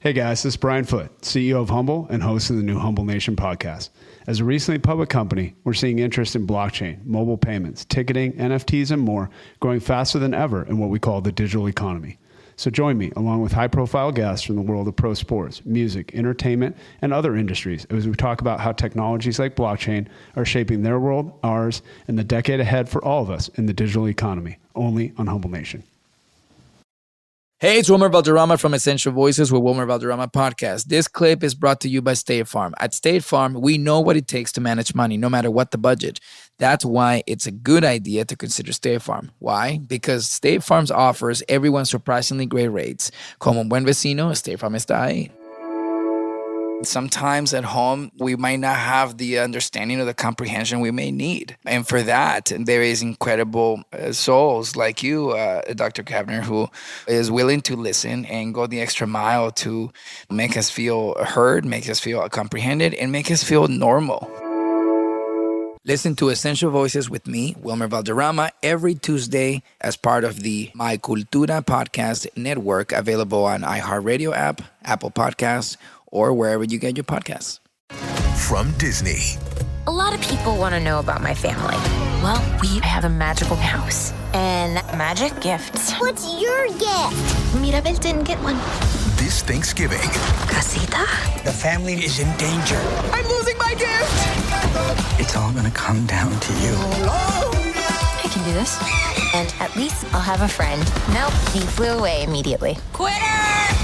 Hey guys, this is Brian Foote, CEO of Humble and host of the new Humble Nation podcast. As a recently public company, we're seeing interest in blockchain, mobile payments, ticketing, NFTs, and more growing faster than ever in what we call the digital economy. So join me, along with high-profile guests from the world of pro sports, music, entertainment, and other industries, as we talk about how technologies like blockchain are shaping their world, ours, and the decade ahead for all of us in the digital economy, only on Humble Nation. Hey, it's Wilmer Valderrama from Essential Voices with Wilmer Valderrama Podcast. This clip is brought to you by State Farm. At State Farm, we know what it takes to manage money, no matter what the budget. That's why it's a good idea to consider State Farm. Why? Because State Farm offers everyone surprisingly great rates. Como un buen vecino, State Farm está ahí. Sometimes at home, we might not have the understanding or the comprehension we may need. And for that, there is incredible souls like you, Dr. Kavner, who is willing to listen and go the extra mile to make us feel heard, make us feel comprehended, and make us feel normal. Listen to Essential Voices with me, Wilmer Valderrama, every Tuesday as part of the My Cultura podcast network, available on iHeartRadio app, Apple Podcasts, or wherever you get your podcasts. From Disney. A lot of people want to know about my family. Well, we have a magical house and magic gifts. What's your gift? Mirabel didn't get one. This Thanksgiving. Casita? The family is in danger. I'm losing my gift! It's all gonna come down to you. I can do this. And at least I'll have a friend. Nope, he flew away immediately. Quitter!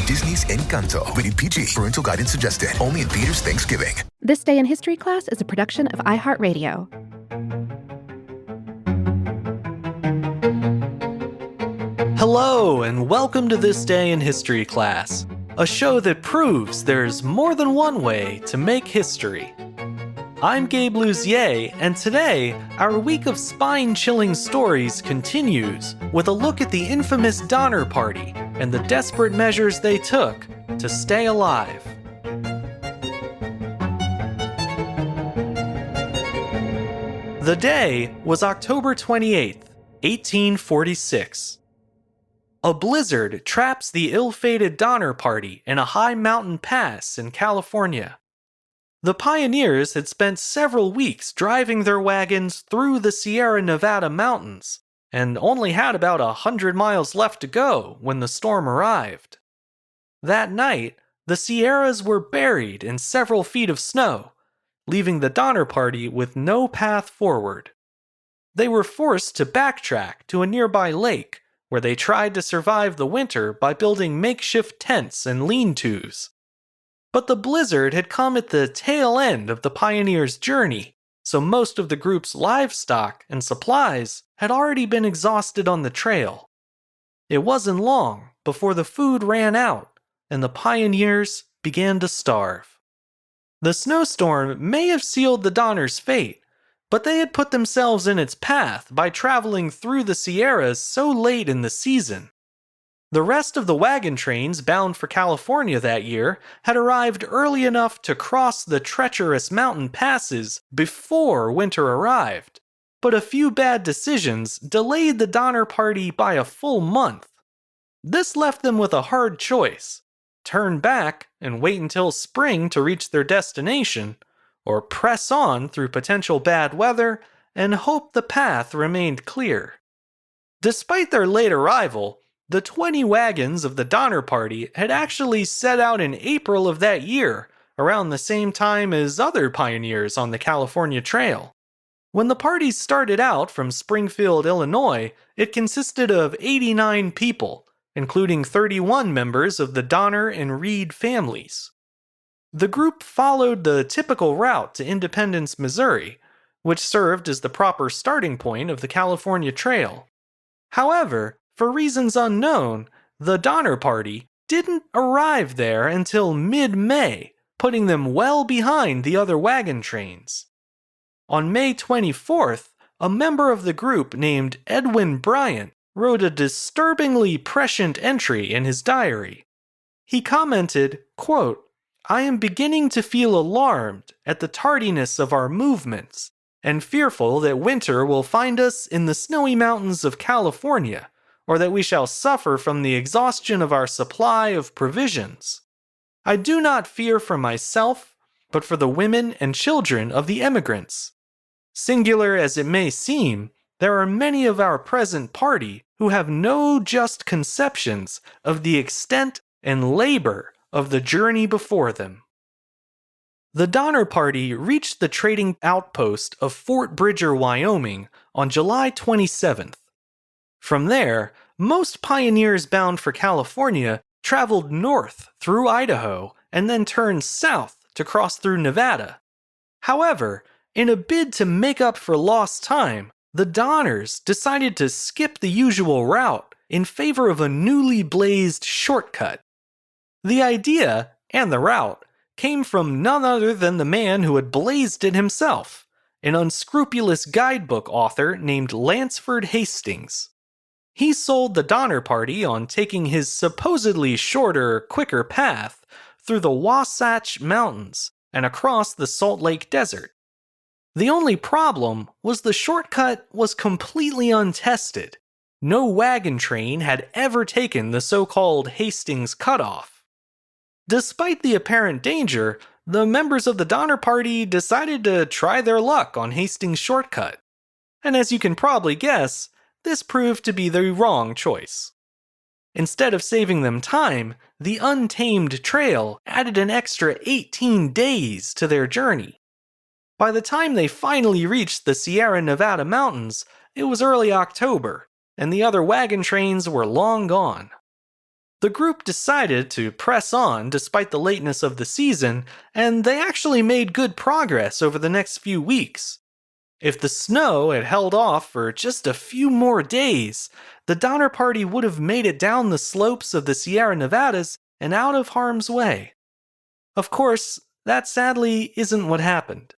Disney's Encanto. Rated PG. Parental guidance suggested. Only in theaters Thanksgiving. This Day in History class is a production of iHeartRadio. Hello, and welcome to This Day in History class, a show that proves there's more than one way to make history. I'm Gabe Luzier, and today, our week of spine-chilling stories continues with a look at the infamous Donner Party and the desperate measures they took to stay alive. The day was October 28th, 1846. A blizzard traps the ill-fated Donner Party in a high mountain pass in California. The pioneers had spent several weeks driving their wagons through the Sierra Nevada mountains, and only had about 100 miles left to go when the storm arrived. That night, the Sierras were buried in several feet of snow, leaving the Donner Party with no path forward. They were forced to backtrack to a nearby lake, where they tried to survive the winter by building makeshift tents and lean-tos. But the blizzard had come at the tail end of the pioneers' journey, so most of the group's livestock and supplies had already been exhausted on the trail. It wasn't long before the food ran out, and the pioneers began to starve. The snowstorm may have sealed the Donners' fate, but they had put themselves in its path by traveling through the Sierras so late in the season. The rest of the wagon trains bound for California that year had arrived early enough to cross the treacherous mountain passes before winter arrived, but a few bad decisions delayed the Donner Party by a full month. This left them with a hard choice: turn back and wait until spring to reach their destination, or press on through potential bad weather and hope the path remained clear. Despite their late arrival, the 20 wagons of the Donner Party had actually set out in April of that year, around the same time as other pioneers on the California Trail. When the party started out from Springfield, Illinois, it consisted of 89 people, including 31 members of the Donner and Reed families. The group followed the typical route to Independence, Missouri, which served as the proper starting point of the California Trail. However, for reasons unknown, the Donner Party didn't arrive there until mid-May, putting them well behind the other wagon trains. On May 24th, a member of the group named Edwin Bryant wrote a disturbingly prescient entry in his diary. He commented, quote, "I am beginning to feel alarmed at the tardiness of our movements, and fearful that winter will find us in the snowy mountains of California, or that we shall suffer from the exhaustion of our supply of provisions. I do not fear for myself, but for the women and children of the emigrants. Singular as it may seem, there are many of our present party who have no just conceptions of the extent and labor of the journey before them. The Donner Party reached the trading outpost of Fort Bridger, Wyoming on July 27th. From there, most pioneers bound for California traveled north through Idaho and then turned south to cross through Nevada. However, in a bid to make up for lost time, the Donners decided to skip the usual route in favor of a newly blazed shortcut. The idea, and the route, came from none other than the man who had blazed it himself, an unscrupulous guidebook author named Lansford Hastings. He sold the Donner Party on taking his supposedly shorter, quicker path through the Wasatch Mountains and across the Salt Lake Desert. The only problem was the shortcut was completely untested. No wagon train had ever taken the so-called Hastings Cutoff. Despite the apparent danger, the members of the Donner Party decided to try their luck on Hastings' shortcut. And as you can probably guess, this proved to be the wrong choice. Instead of saving them time, the untamed trail added an extra 18 days to their journey. By the time they finally reached the Sierra Nevada mountains, it was early October, and the other wagon trains were long gone. The group decided to press on despite the lateness of the season, and they actually made good progress over the next few weeks. If the snow had held off for just a few more days, the Donner Party would have made it down the slopes of the Sierra Nevadas and out of harm's way. Of course, that sadly isn't what happened.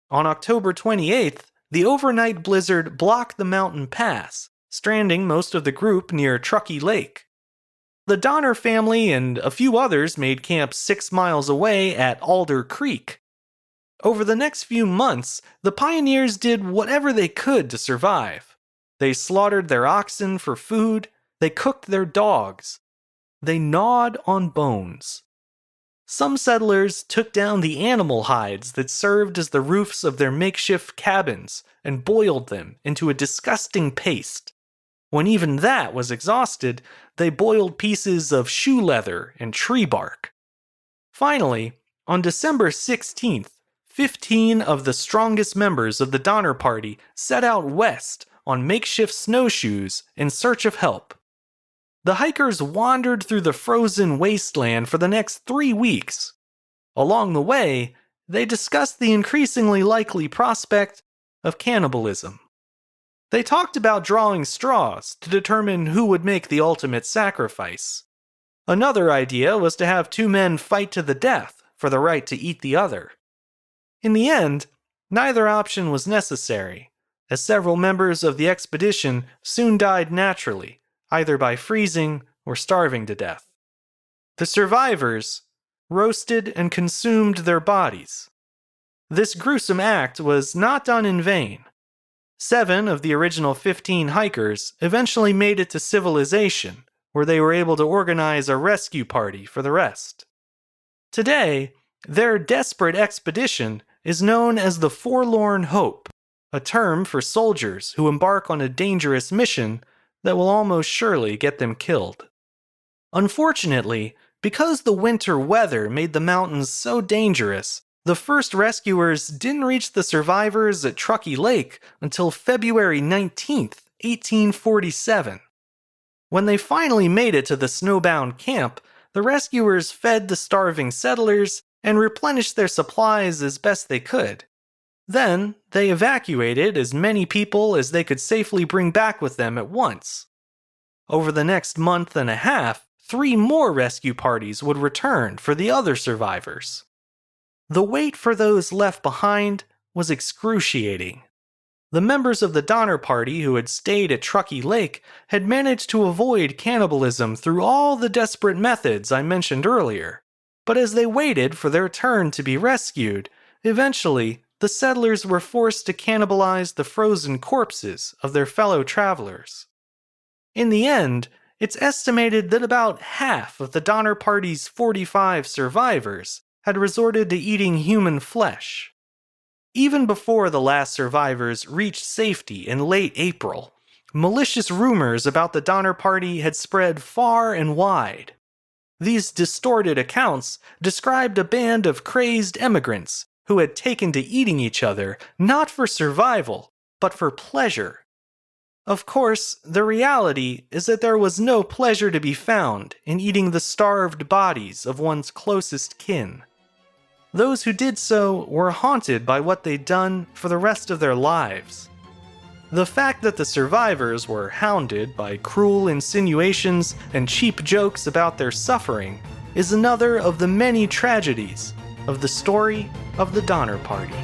On October 28th, the overnight blizzard blocked the mountain pass, stranding most of the group near Truckee Lake. The Donner family and a few others made camp 6 miles away at Alder Creek. Over the next few months, the pioneers did whatever they could to survive. They slaughtered their oxen for food, they cooked their dogs, they gnawed on bones. Some settlers took down the animal hides that served as the roofs of their makeshift cabins and boiled them into a disgusting paste. When even that was exhausted, they boiled pieces of shoe leather and tree bark. Finally, on December 16th, 15 of the strongest members of the Donner Party set out west on makeshift snowshoes in search of help. The hikers wandered through the frozen wasteland for the next 3 weeks. Along the way, they discussed the increasingly likely prospect of cannibalism. They talked about drawing straws to determine who would make the ultimate sacrifice. Another idea was to have 2 men fight to the death for the right to eat the other. In the end, neither option was necessary, as several members of the expedition soon died naturally, either by freezing or starving to death. The survivors roasted and consumed their bodies. This gruesome act was not done in vain. 7 of the original 15 hikers eventually made it to civilization, where they were able to organize a rescue party for the rest. Today, their desperate expedition is known as the Forlorn Hope, a term for soldiers who embark on a dangerous mission that will almost surely get them killed. Unfortunately, because the winter weather made the mountains so dangerous, the first rescuers didn't reach the survivors at Truckee Lake until February 19th, 1847. When they finally made it to the snowbound camp, the rescuers fed the starving settlers and replenished their supplies as best they could. Then, they evacuated as many people as they could safely bring back with them at once. Over the next month and a half, 3 more rescue parties would return for the other survivors. The wait for those left behind was excruciating. The members of the Donner Party who had stayed at Truckee Lake had managed to avoid cannibalism through all the desperate methods I mentioned earlier. But as they waited for their turn to be rescued, eventually the settlers were forced to cannibalize the frozen corpses of their fellow travelers. In the end, It's estimated that about half of the Donner Party's 45 survivors had resorted to eating human flesh. Even before the last survivors reached safety in late April, malicious rumors about the Donner Party had spread far and wide. These distorted accounts described a band of crazed immigrants who had taken to eating each other not for survival, but for pleasure. Of course, the reality is that there was no pleasure to be found in eating the starved bodies of one's closest kin. Those who did so were haunted by what they'd done for the rest of their lives. The fact that the survivors were hounded by cruel insinuations and cheap jokes about their suffering is another of the many tragedies of the story of the Donner Party.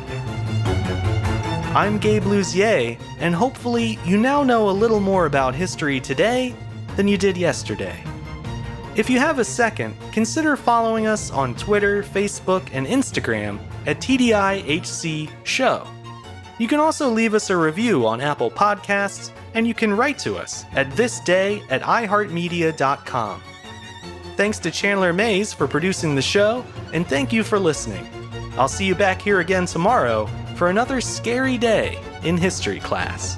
I'm Gabe Luzier, and hopefully you now know a little more about history today than you did yesterday. If you have a second, consider following us on Twitter, Facebook, and Instagram at TDIHC Show. You can also leave us a review on Apple Podcasts, and you can write to us at thisday@iheartmedia.com. Thanks to Chandler Mays for producing the show, and thank you for listening. I'll see you back here again tomorrow for another scary day in history class.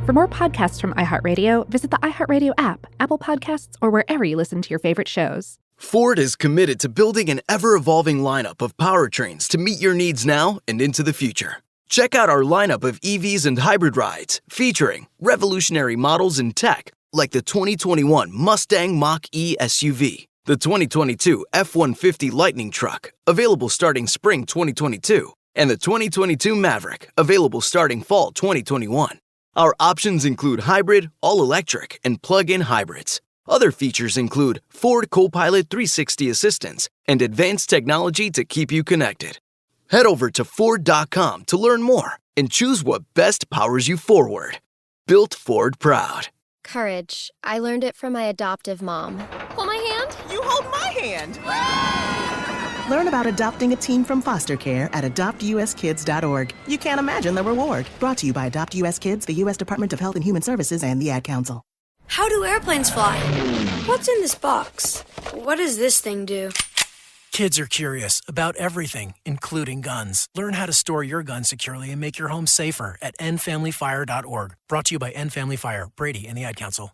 For more podcasts from iHeartRadio, visit the iHeartRadio app, Apple Podcasts, or wherever you listen to your favorite shows. Ford is committed to building an ever-evolving lineup of powertrains to meet your needs now and into the future. Check out our lineup of EVs and hybrid rides, featuring revolutionary models in tech, like the 2021 Mustang Mach-E SUV, the 2022 F-150 Lightning Truck, available starting spring 2022, and the 2022 Maverick, available starting fall 2021. Our options include hybrid, all-electric, and plug-in hybrids. Other features include Ford Copilot 360 assistance and advanced technology to keep you connected. Head over to Ford.com to learn more and choose what best powers you forward. Built Ford proud. Courage. I learned it from my adoptive mom. Hold my hand. You hold my hand. Learn about adopting a teen from foster care at adoptuskids.org. You can't imagine the reward. Brought to you by Adopt US Kids, the U.S. Department of Health and Human Services, and the Ad Council. How do airplanes fly? What's in this box? What does this thing do? Kids are curious about everything, including guns. Learn how to store your gun securely and make your home safer at endfamilyfire.org. Brought to you by End Family Fire, Brady, and the Ad Council.